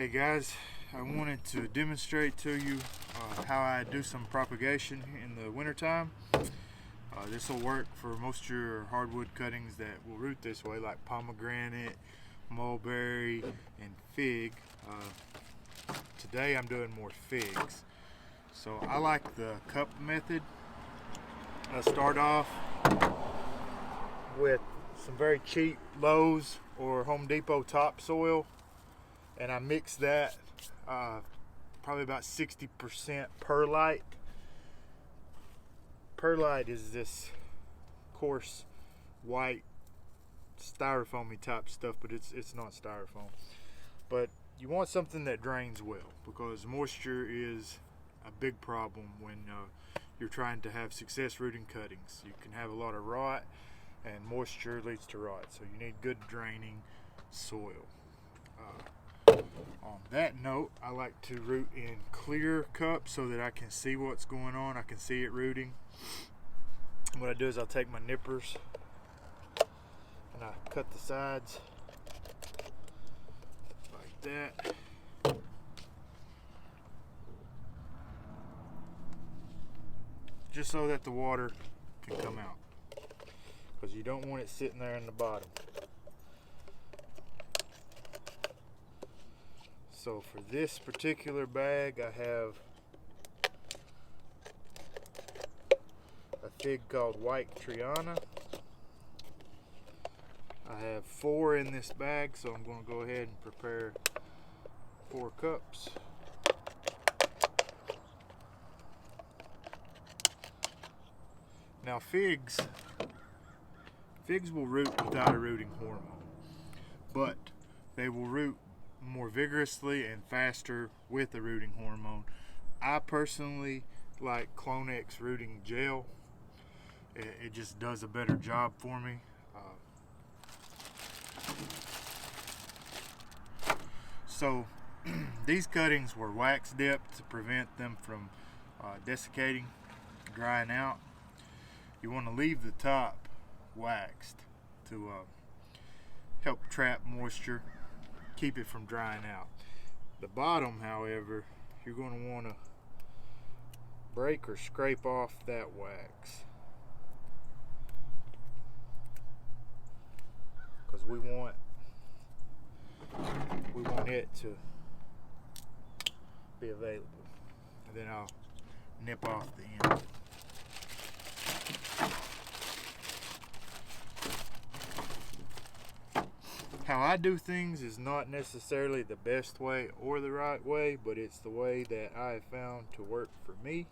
Hey guys, I wanted to demonstrate to you how I do some propagation in the wintertime. This will work for most of your hardwood cuttings that will root this way, like pomegranate, mulberry, and fig. Today I'm doing more figs. So I like the cup method. I start off with some very cheap Lowe's or Home Depot topsoil, and I mix that probably about 60% perlite. Perlite is this coarse white styrofoamy type stuff, but it's not styrofoam. But you want something that drains well, because moisture is a big problem when you're trying to have success rooting cuttings. You can have a lot of rot, and moisture leads to rot, so you need good draining soil. On that note, I like to root in clear cups so that I can see what's going on. I can see it rooting. What I do is I'll take my nippers and I cut the sides like that. Just so that the water can come out, because you don't want it sitting there in the bottom. So for this particular bag, I have a fig called White Triana. I have 4 in this bag, so I'm going to go ahead and prepare 4 cups. Now figs will root without a rooting hormone, but they will root more vigorously and faster with a rooting hormone. I personally like Clonex rooting gel. It just does a better job for me. So these cuttings were wax dipped to prevent them from desiccating, drying out. You want to leave the top waxed to help trap moisture, keep it from drying out. The bottom, however, you're going to want to break or scrape off that wax, because we want it to be available. And then I'll nip off the end. How I do things is not necessarily the best way or the right way, but it's the way that I have found to work for me.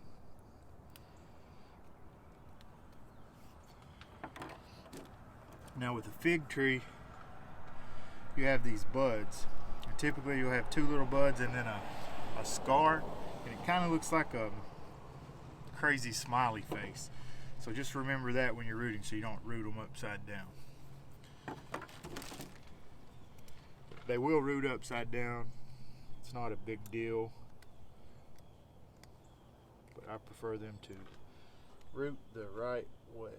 Now with a fig tree, you have these buds, and typically you'll have 2 little buds and then a scar, and it kind of looks like a crazy smiley face. So just remember that when you're rooting, so you don't root them upside down. They will root upside down. It's not a big deal, but I prefer them to root the right way.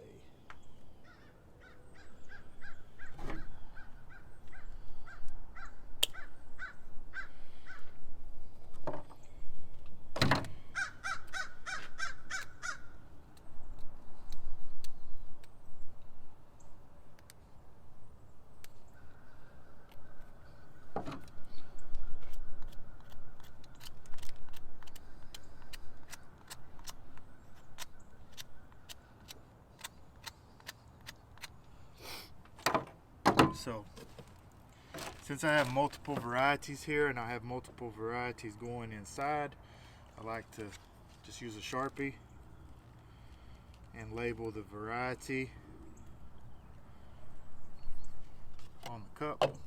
So, since I have multiple varieties here and I have multiple varieties going inside, I like to just use a Sharpie and label the variety on the cup.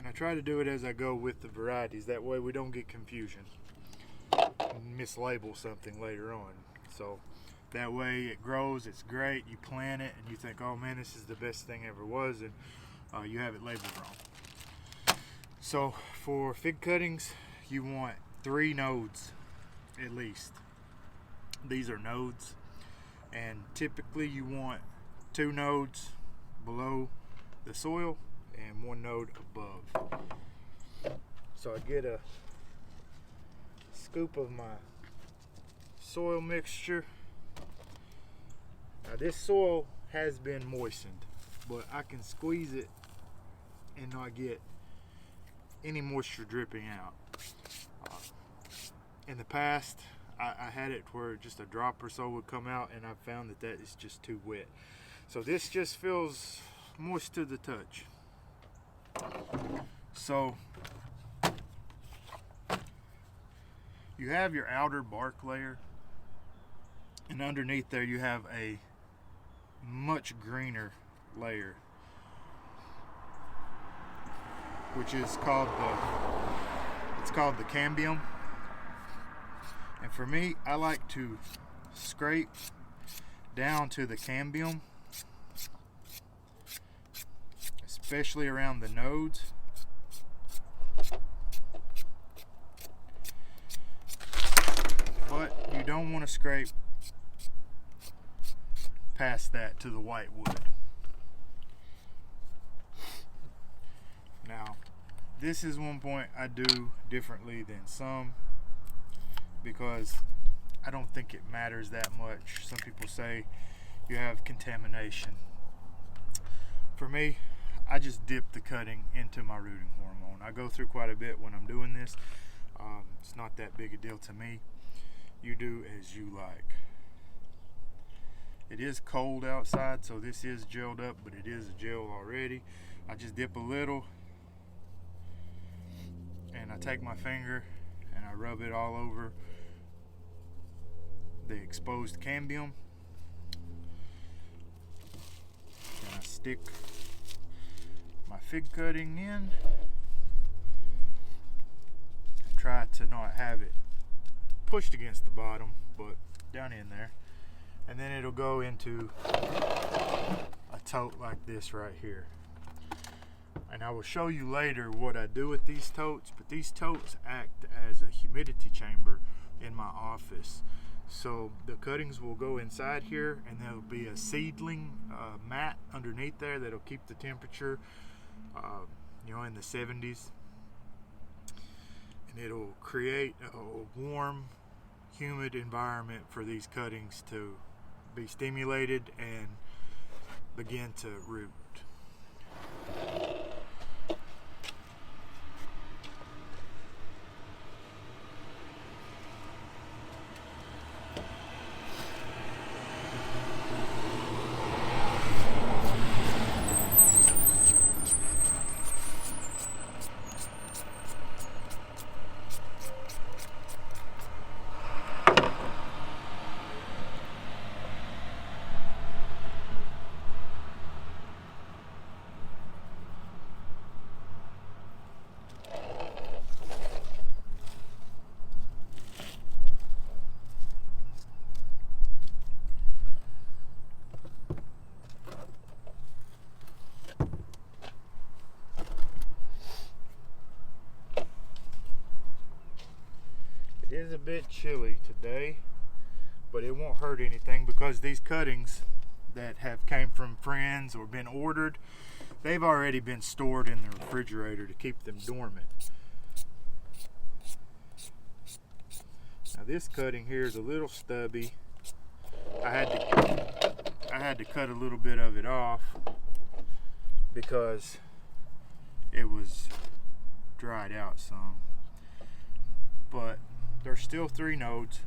I try to do it as I go with the varieties. That way we don't get confusion and mislabel something later on. So That way it grows, it's great, you plant it and you think, oh man, this is the best thing ever was, and you have it labeled wrong. So for fig cuttings, you want 3 nodes at least. These are nodes, and typically you want 2 nodes below the soil and 1 node above. So I get a scoop of my soil mixture. Now this soil has been moistened, but I can squeeze it and not get any moisture dripping out. In the past, I had it where just a drop or so would come out, and I found that that is just too wet. So this just feels moist to the touch. So you have your outer bark layer, and underneath there you have a much greener layer, which is called the cambium. And for me, I like to scrape down to the cambium, especially around the nodes. But you don't want to scrape past that to the white wood. Now, this is one point I do differently than some, because I don't think it matters that much. Some people say you have contamination. For me, I just dip the cutting into my rooting hormone. I go through quite a bit when I'm doing this. It's not that big a deal to me. You do as you like. It is cold outside, so this is gelled up, but it is a gel already. I just dip a little, and I take my finger and I rub it all over the exposed cambium, and I stick my fig cutting in. I try to not have it pushed against the bottom, but down in there. And then it'll go into a tote like this right here. And I will show you later what I do with these totes, but these totes act as a humidity chamber in my office. So the cuttings will go inside here, and there'll be a seedling mat underneath there that'll keep the temperature in the 70s. And it'll create a warm, humid environment for these cuttings to be stimulated and begin to root. It is a bit chilly today, but it won't hurt anything, because these cuttings that have came from friends or been ordered, they've already been stored in the refrigerator to keep them dormant. Now this cutting here is a little stubby. I had to cut a little bit of it off because it was dried out some. But there's still 3 nodes,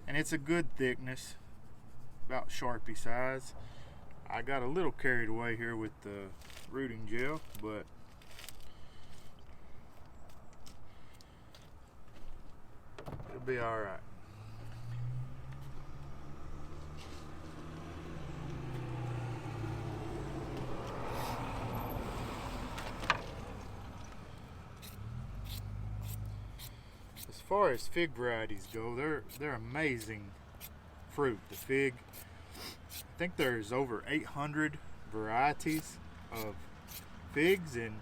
and it's a good thickness, about Sharpie size. I got a little carried away here with the rooting gel, but it'll be all right. As far as fig varieties go, they're amazing fruit, the fig. I think there's over 800 varieties of figs, and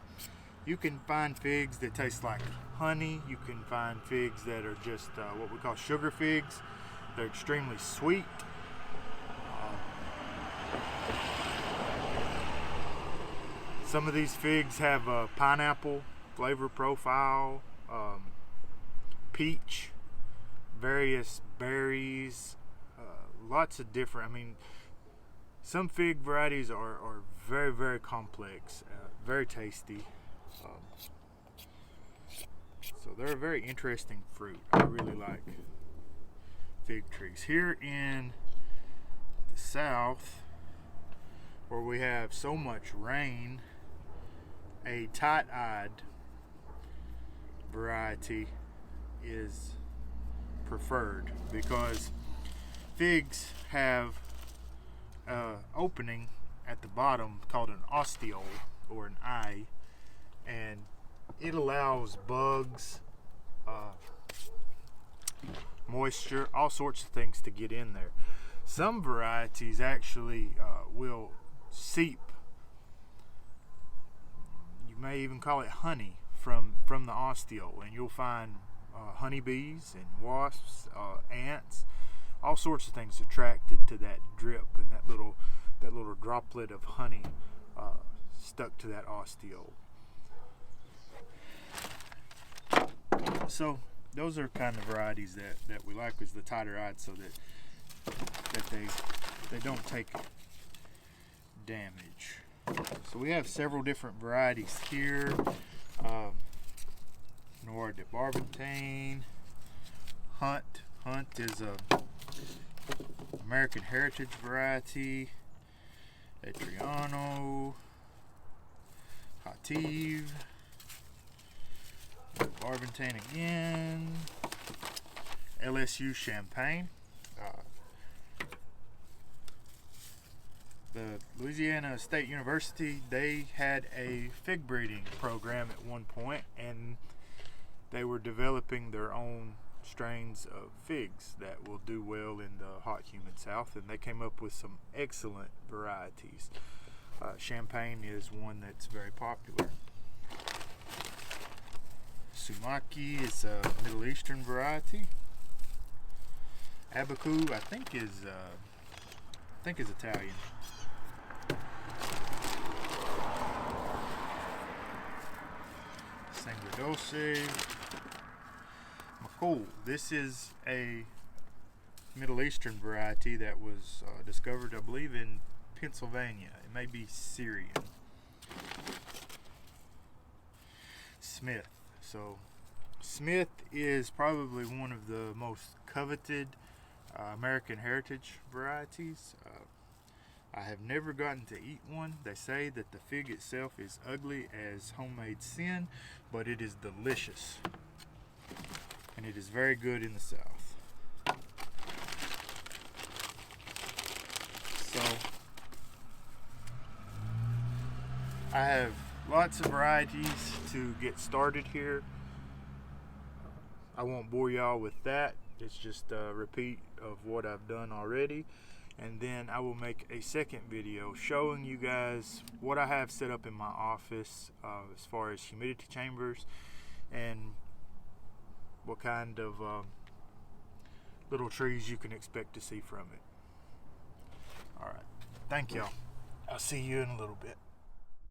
you can find figs that taste like honey. You can find figs that are just what we call sugar figs. They're extremely sweet. Some of these figs have a pineapple flavor profile, peach, various berries, lots of different. I mean, some fig varieties are very, very complex, very tasty. So they're a very interesting fruit. I really like fig trees. Here in the south, where we have so much rain, a tight-eyed variety is preferred because figs have an opening at the bottom called an ostiole, or an eye, and it allows bugs, moisture, all sorts of things to get in there. Some varieties actually will seep, you may even call it honey, from the ostiole, and you'll find honeybees and wasps, ants, all sorts of things attracted to that drip and that little droplet of honey stuck to that ostiole. So those are kind of varieties that we like, is the tighter eyed, so that they don't take damage. So we have several different varieties here. Noir de Barbentane, Hunt is a American Heritage variety. Etriano, Hativ, Barbentane again, LSU Champagne. The Louisiana State University, they had a fig breeding program at one point, and they were developing their own strains of figs that will do well in the hot, humid South, and they came up with some excellent varieties. Champagne is one that's very popular. Sumaki is a Middle Eastern variety. Abacu, I think is Italian. Sangradose. Macul. This is a Middle Eastern variety that was discovered, I believe, in Pennsylvania. It may be Syrian. Smith. So Smith is probably one of the most coveted American Heritage varieties. I have never gotten to eat one. They say that the fig itself is ugly as homemade sin, but it is delicious. And it is very good in the South. So I have lots of varieties to get started here. I won't bore y'all with that. It's just a repeat of what I've done already. And then I will make a second video showing you guys what I have set up in my office as far as humidity chambers and what kind of little trees you can expect to see from it. Alright, thank y'all. I'll see you in a little bit.